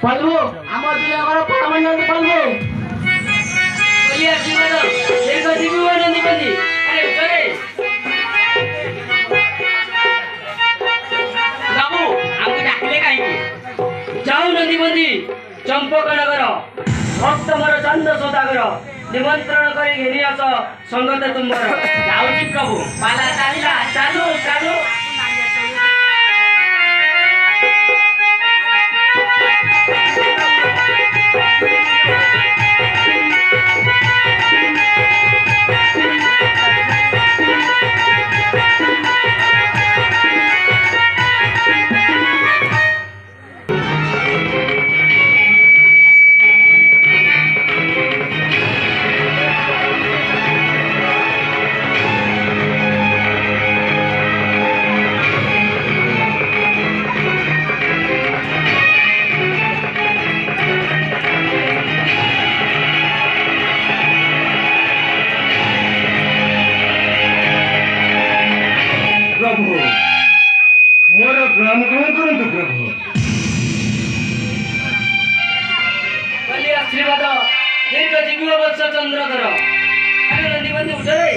पालू आमार दिले आमार पामन पालू बोली आशीर्वाद एक दिबी नंदी बंदी अरे चले बाबू आमको डाकले काई जाऊ नंदी बंदी चंपकनगर भक्त मोर चंद सौदागर निमंत्रण करी घेनी आस संगत तुमर जाऊची प्रभु पाला चालिला चालू चालू मोर ग्राम ग्रहण करंतु प्रभु कली आशीर्वाद दीर्घ जीवी वत्स चंद्रधर अरे नंदी बंदी उठ रे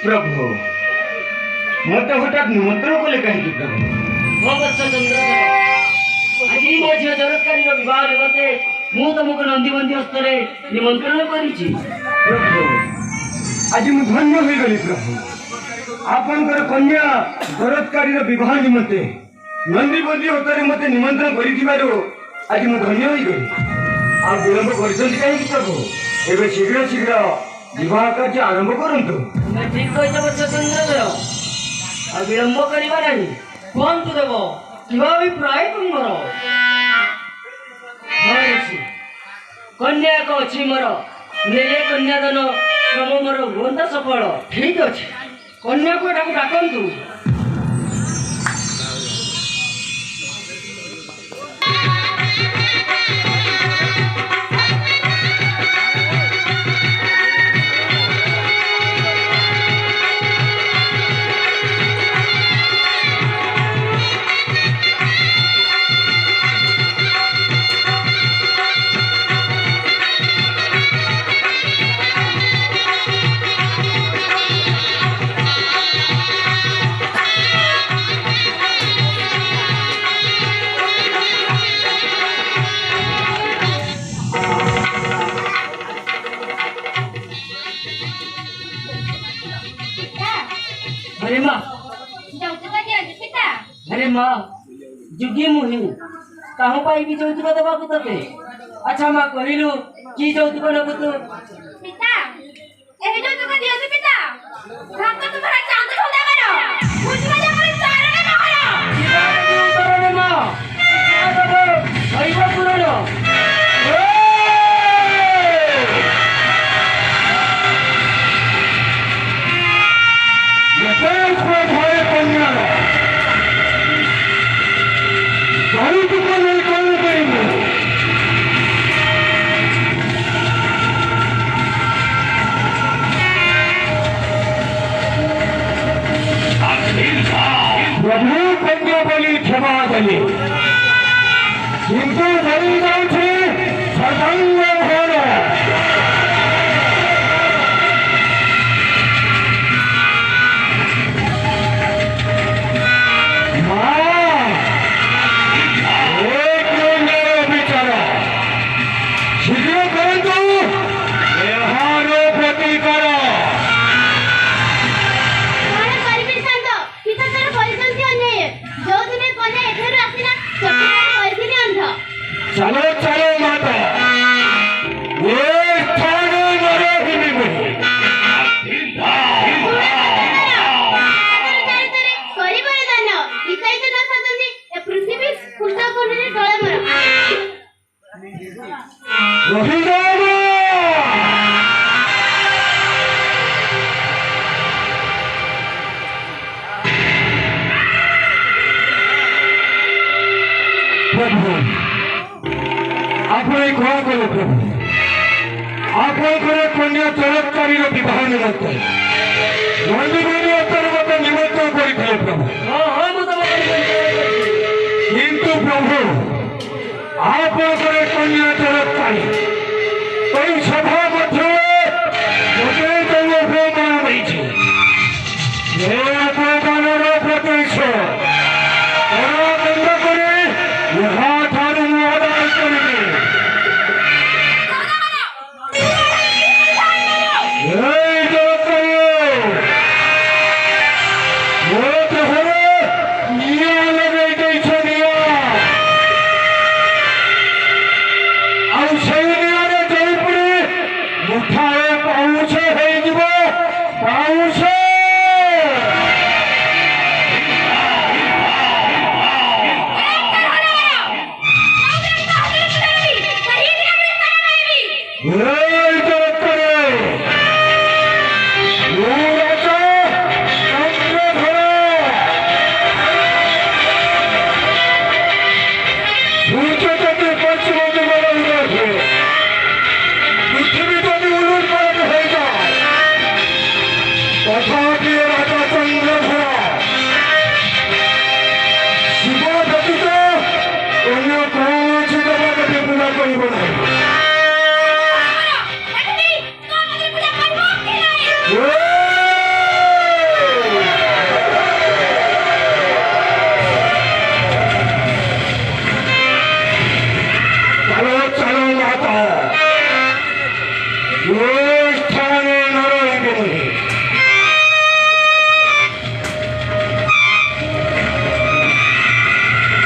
प्रभु मत हठात निमंत्रण कले कहीं प्रभु हो वत्स चंद्रधर आज मो झियो जगतकारी विवाह निमंते मु तुमको नंदी बंदी हस्तरे निमंत्रण करिछि प्रभु आज मु धन्य होई गली प्रभु आपनकर कन्या जरतकारी विवाह निमंते नंदी बंदी होतरे मते निमंत्रण करिथिबारो आज मु धन्य होई गली आ विलंब करछन्ति काहे प्रभु एबे शीघ्र शीघ्र विवाह कार्य आरंभ करंतु मैं ठीक कहिछ बच्च चंद्रधर आ विलंब करिबा नाही कोन तु देबो किबा अभिप्राय तुमरो हरसी कन्या को अछि मोर नेले कन्यादान श्रम मोर होंदा सफल ठीक अछि कन्या को डाकू डाकंतु अरे माँ अरे माँ जुगी मुहि कहाँ पाई भी जौतुक दबा को तते अच्छा माँ कहिलु की जौतुक नबु तू पिता एही जौतुक दियो से पिता रात तुम्हारा चांद खोदा करो बुझवा जा पर चारण न करो जीवन उतरने माँ आदब भैया पुरानो प्रभु कन्या बोली क्षमा दली किंतु धरी जाऊँ सदंग घोर चलो चलो माता ये स्थाने मरो हिमी मुहि करी बरदान इकाई तो न सदनी ए पृथ्वी खुदा कोने डोळे मर रही जाओ ପ୍ରଭୁ ଆପଣ କଣ କଲେ ପ୍ରଭୁ ଆପଣଙ୍କର କନ୍ୟା ଚଳତ୍କାରୀର ବିବାହ ନିମନ୍ତେ ନନ୍ଦୀବନୀ ଅନ୍ତର୍ଗତ ନିମନ୍ତ୍ରଣ କରିଥିଲେ ପ୍ରଭୁ